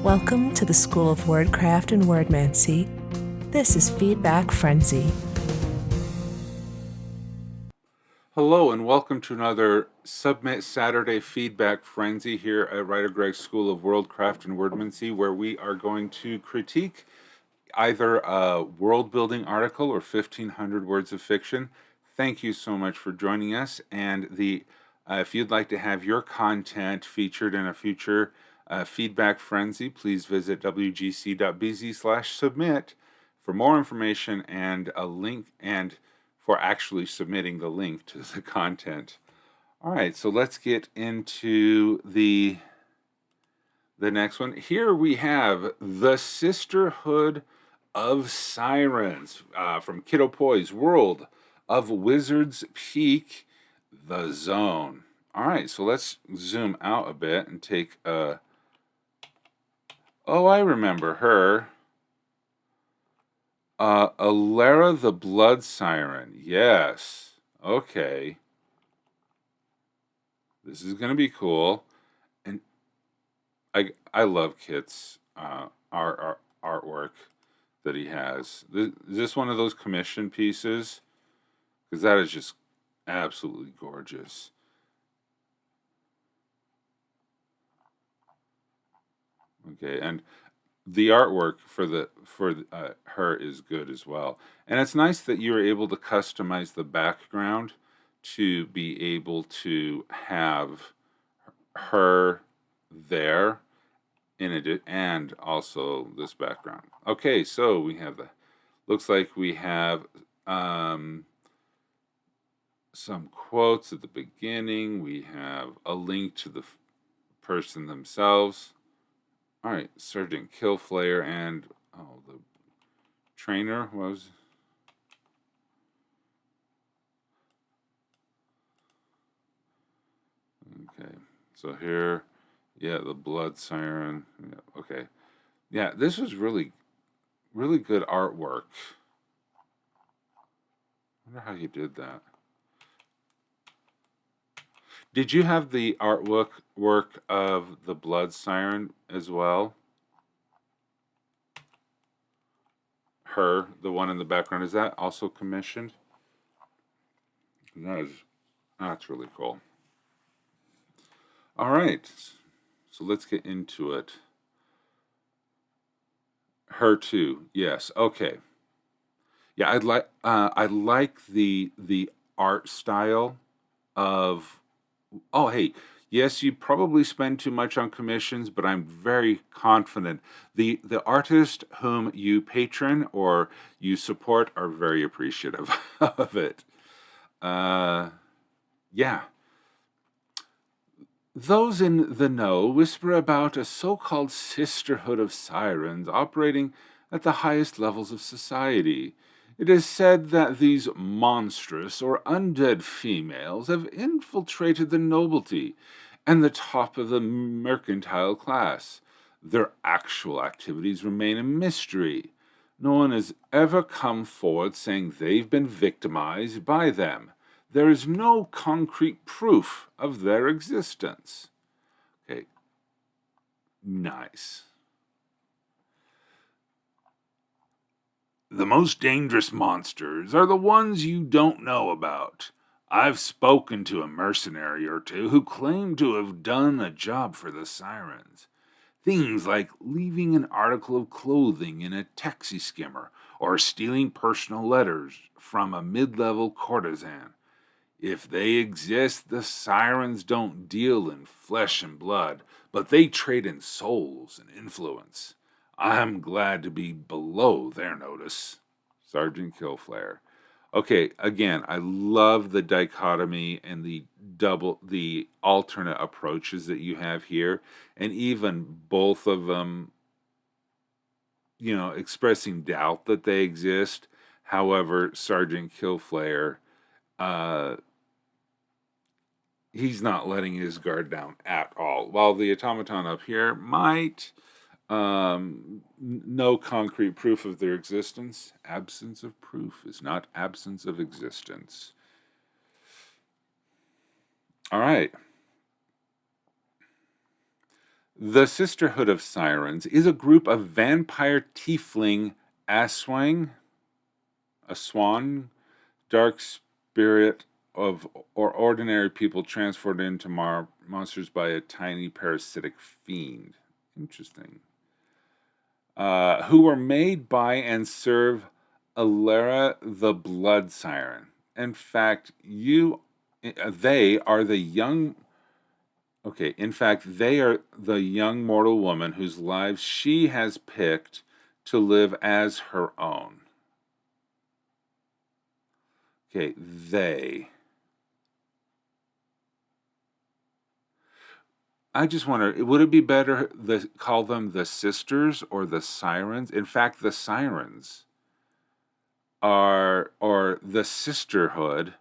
Welcome to the School of Worldcraft and Worldmancy. This is Feedback Frenzy. Hello and welcome to another Submit Saturday Feedback Frenzy here at WriterGreg School of Worldcraft and Worldmancy, where we are going to critique either a world-building article or 1,500 words of fiction. Thank you so much for joining us, and if you'd like to have your content featured in a future Feedback Frenzy, please visit wgc.bz/submit for more information and a link and for actually submitting the link to the content. All right, so let's get into the next one. Here we have the Sisterhood of Sirens from Kitoypoy's World of Wizards Peak, The Zone. All right, so let's zoom out a bit and take a... Oh, I remember her. Alara the Blood Siren. Yes. Okay. This is going to be cool. And I love Kit's artwork that he has. Is this one of those commission pieces? Because that is just absolutely gorgeous. Okay, and the artwork for her is good as well. And it's nice that you were able to customize the background to be able to have her there in it and also this background. Okay, so we have looks like we have some quotes at the beginning. We have a link to the person themselves. All right, Sergeant Killflayer and the trainer was... Okay, so here, yeah, the blood siren. Yeah, okay, yeah, this was really good artwork. I wonder how you did that. Did you have the artwork of the blood siren as well? Her, the one in the background, is that also commissioned? That's really cool. All right, so let's get into it. Her too, yes. Okay. Yeah, I like the art style of... Oh, hey, yes, you probably spend too much on commissions, but I'm very confident the artist whom you patron or you support are very appreciative of it. Yeah. Those in the know whisper about a so-called Sisterhood of Sirens operating at the highest levels of society. It is said that these monstrous or undead females have infiltrated the nobility and the top of the mercantile class. Their actual activities remain a mystery. No one has ever come forward saying they've been victimized by them. There is no concrete proof of their existence. Okay. Nice. The most dangerous monsters are the ones you don't know about. I've spoken to a mercenary or two who claim to have done a job for the Sirens. Things like leaving an article of clothing in a taxi skimmer or stealing personal letters from a mid-level courtesan. If they exist, the Sirens don't deal in flesh and blood, but they trade in souls and influence. I'm glad to be below their notice. Sergeant Killflayer. Okay, again, I love the dichotomy and the alternate approaches that you have here, and even both of them, expressing doubt that they exist. However, Sergeant Killflayer, he's not letting his guard down at all. While the automaton up here might... no concrete proof of their existence. Absence of proof is not absence of existence. All right. The Sisterhood of Sirens is a group of vampire tiefling aswan, dark spirit of or ordinary people transformed into monsters by a tiny parasitic fiend. Interesting. Who were made by and serve Alara the Blood Siren. In fact, they are the young. Okay, in fact, they are the young mortal woman whose lives she has picked to live as her own. Okay, they. I just wonder, would it be better to call them the sisters or the sirens? In fact, the sirens or the sisterhood.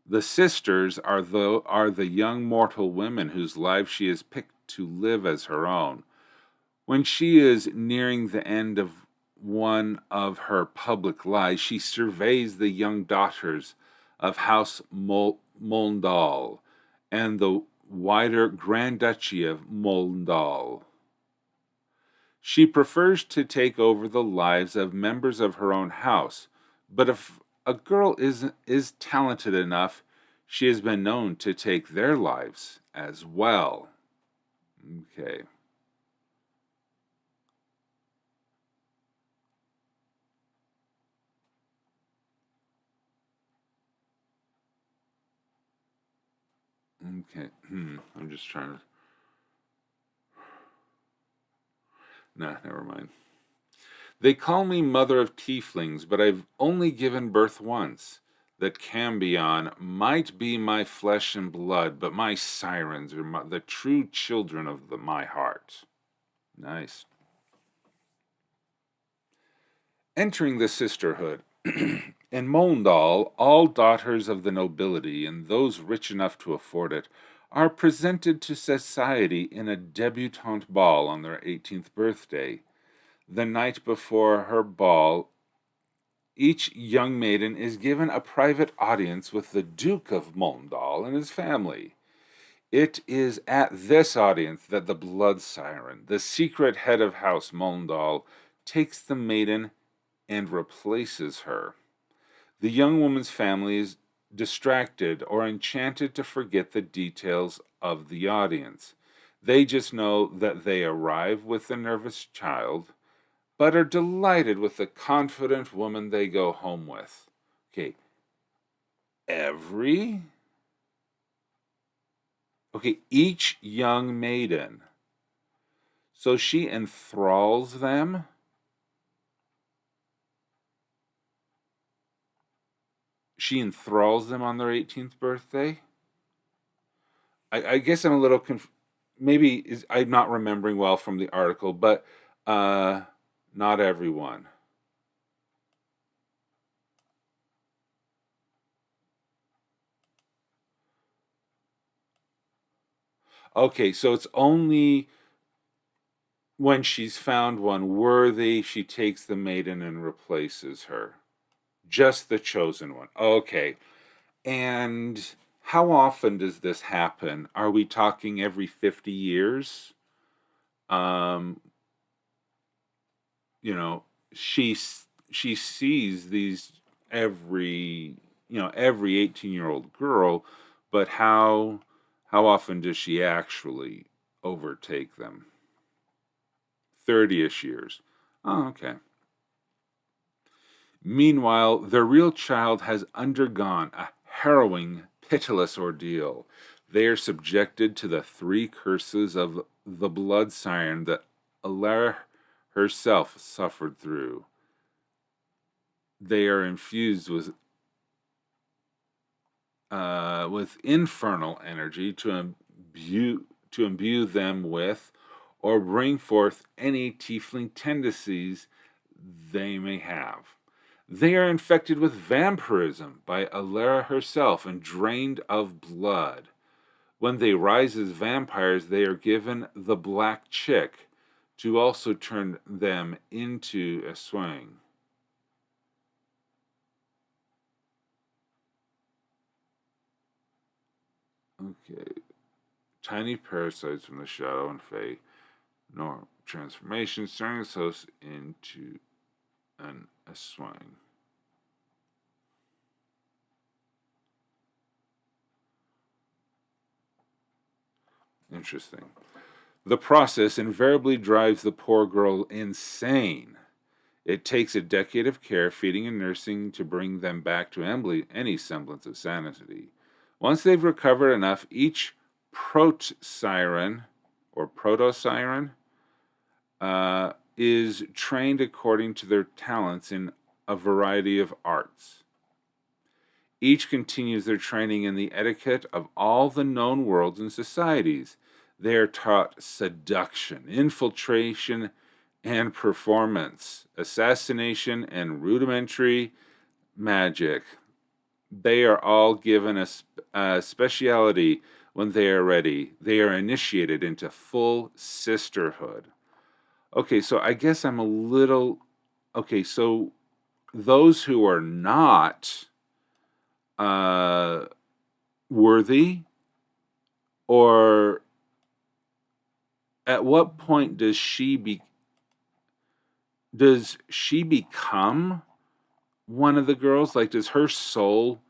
The sisters are the young mortal women whose lives she has picked to live as her own. When she is nearing the end of one of her public lives, she surveys the young daughters of House Molndal and the wider Grand Duchy of Molndal. She prefers to take over the lives of members of her own house, but if a girl is talented enough, she has been known to take their lives as well. Okay. Okay. I'm just trying to. Nah, never mind. They call me mother of tieflings, but I've only given birth once. That Cambion might be my flesh and blood, but my sirens are the true children of my heart. Nice. Entering the sisterhood. In Molndal, all daughters of the nobility, and those rich enough to afford it, are presented to society in a debutante ball on their 18th birthday. The night before her ball, each young maiden is given a private audience with the Duke of Molndal and his family. It is at this audience that the blood siren, the secret head of House Molndal, takes the maiden and replaces her. The young woman's family is distracted or enchanted to forget the details of the audience. They just know that they arrive with the nervous child, but are delighted with the confident woman they go home with. Okay, every. Okay, each young maiden. So she enthralls them. She enthralls them on their 18th birthday. I guess I'm a little maybe I'm not remembering well from the article, but not everyone. Okay, so it's only when she's found one worthy, she takes the maiden and replaces her. Just the chosen one. Okay. And how often does this happen? Are we talking every 50 years? Um, you know, she sees these every, every 18-year-old girl, but how often does she actually overtake them? 30ish years. Oh, okay. Meanwhile, the real child has undergone a harrowing, pitiless ordeal. They are subjected to the three curses of the blood siren that Alara herself suffered through. They are infused with infernal energy to imbue them with or bring forth any tiefling tendencies they may have. They are infected with vampirism by Alara herself and drained of blood. When they rise as vampires, they are given the black chick to also turn them into a swang. Okay. tiny parasites from the shadow and fey, nor transformations, turning its host into a swine. Interesting. The process invariably drives the poor girl insane. It takes a decade of care, feeding, and nursing to bring them back to any semblance of sanity. Once they've recovered enough, each proto-siren or proto-siren is trained according to their talents in a variety of arts. Each continues their training in the etiquette of all the known worlds and societies. They are taught seduction, infiltration, and performance, assassination, and rudimentary magic. They are all given a speciality when they are ready. They are initiated into full sisterhood. Okay, so I guess I'm a little... Okay, so those who are not worthy, or at what point does she become one of the girls? Like, does her soul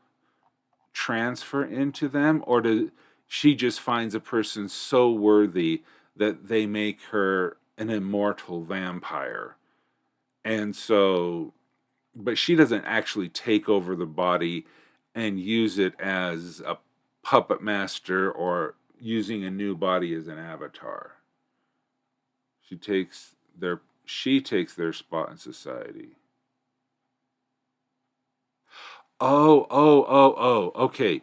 transfer into them, or does she just finds a person so worthy that they make her an immortal vampire? And so, but she doesn't actually take over the body and use it as a puppet master or using a new body as an avatar. She takes their spot in society. Okay.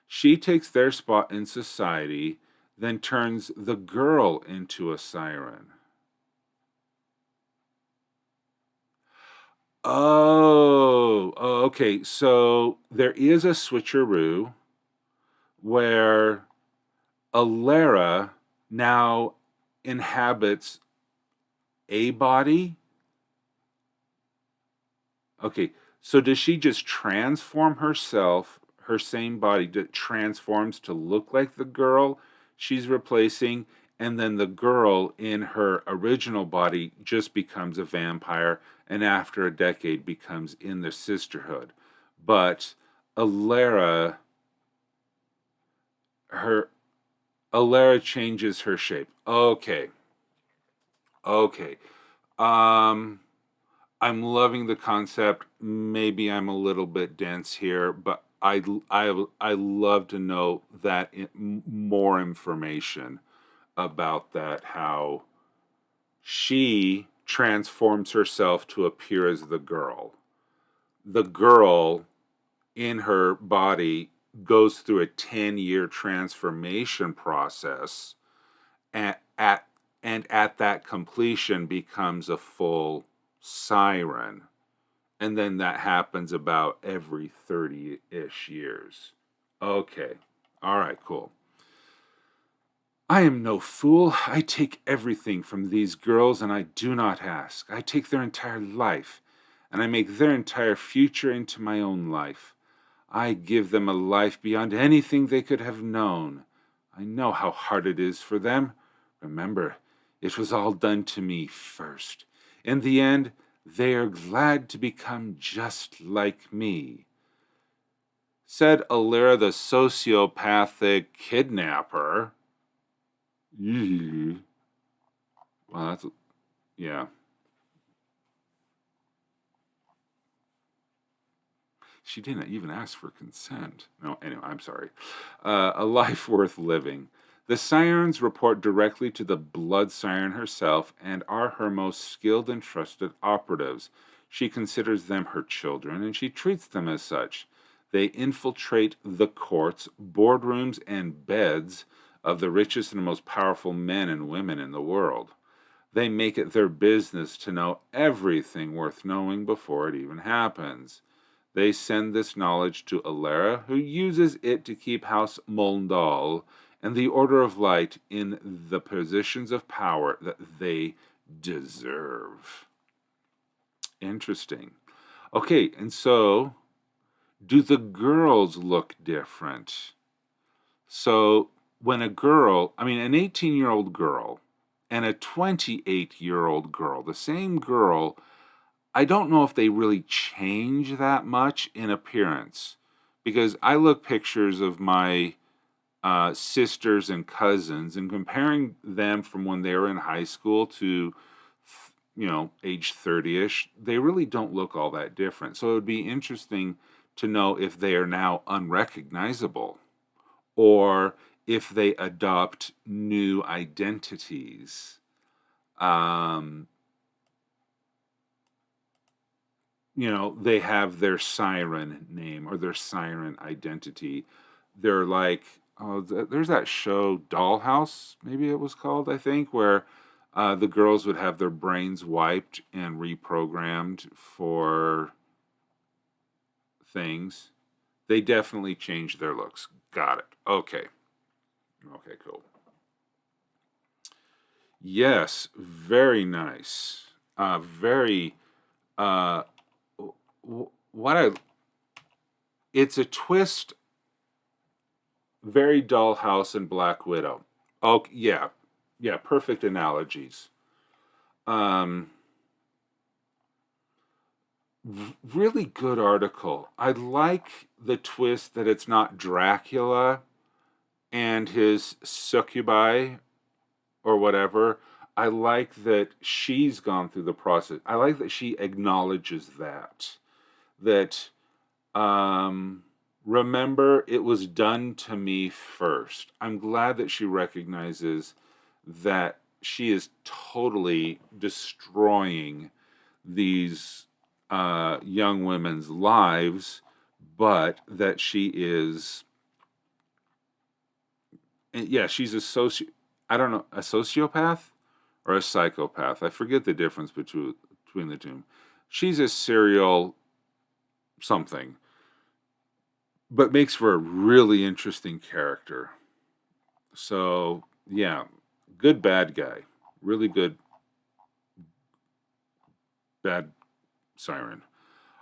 She takes their spot in society, then turns the girl into a siren. Okay. So there is a switcheroo where Alara now inhabits a body. Okay, so does she just transform herself, her same body that transforms to look like the girl she's replacing, and then the girl in her original body just becomes a vampire, and after a decade becomes in the sisterhood? But Alara, Alara changes her shape. Okay. I'm loving the concept. Maybe I'm a little bit dense here, but I love to know that more information about that, how she transforms herself to appear as the girl. The girl in her body goes through a 10-year transformation process, and at that completion becomes a full siren. And then that happens about every 30-ish years. Okay. All right, cool. I am no fool. I take everything from these girls, and I do not ask. I take their entire life, and I make their entire future into my own life. I give them a life beyond anything they could have known. I know how hard it is for them. Remember, it was all done to me first. In the end, they are glad to become just like me," said Alara, the sociopathic kidnapper. Well, that's... yeah. She didn't even ask for consent. No, anyway, I'm sorry. A life worth living. The sirens report directly to the blood siren herself and are her most skilled and trusted operatives. She considers them her children, and she treats them as such. They infiltrate the courts, boardrooms, and beds of the richest and most powerful men and women in the world. They make it their business to know everything worth knowing before it even happens. They send this knowledge to Alara, who uses it to keep House Moldal and the Order of Light in the positions of power that they deserve. Interesting. Okay, and so, do the girls look different? So when an 18-year-old girl and a 28-year-old girl, the same girl, I don't know if they really change that much in appearance, because I look pictures of my sisters and cousins and comparing them from when they were in high school to, age 30-ish, they really don't look all that different. So it would be interesting to know if they are now unrecognizable, or if they adopt new identities. They have their siren name or their siren identity. They're like, there's that show Dollhouse, maybe it was called, I think, where the girls would have their brains wiped and reprogrammed for things. They definitely changed their looks. Got it. Okay, cool. Yes, very nice. Very, it's a twist, very Dollhouse and Black Widow. Oh, yeah, perfect analogies. Really good article. I like the twist that it's not Dracula and his succubi or whatever. I like that she's gone through the process. I like that she acknowledges that remember, it was done to me first. I'm glad that she recognizes that she is totally destroying these young women's lives, but that she is, she's a sociopath or a psychopath. I forget the difference between the two. She's a serial something, but makes for a really interesting character. So, yeah, good bad guy. Really good bad siren.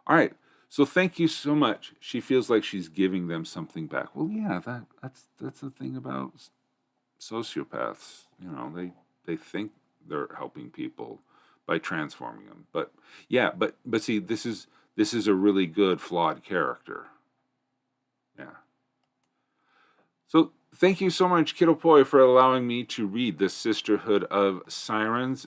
All right. So thank you so much. She feels like she's giving them something back. Well, yeah, that's the thing about sociopaths. They think they're helping people by transforming them. But see, this is a really good flawed character. Yeah. So thank you so much, kitoypoy, for allowing me to read the Sisterhood of Sirens.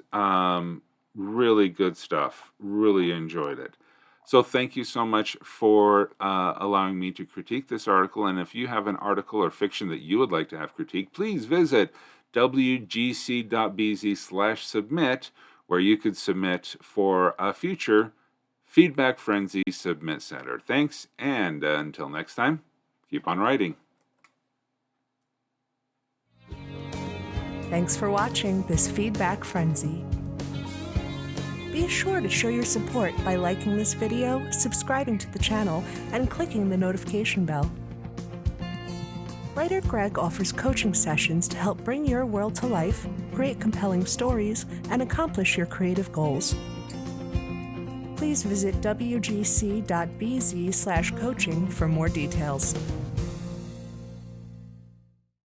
Really good stuff. Really enjoyed it. So thank you so much for allowing me to critique this article. And if you have an article or fiction that you would like to have critiqued, please visit wgc.bz/submit, where you could submit for a future Feedback Frenzy Submit Center. Thanks, and until next time, keep on writing. Thanks for watching this Feedback Frenzy. Be sure to show your support by liking this video, subscribing to the channel, and clicking the notification bell. WriterGreg offers coaching sessions to help bring your world to life, create compelling stories, and accomplish your creative goals. Please visit wgc.bz/coaching for more details.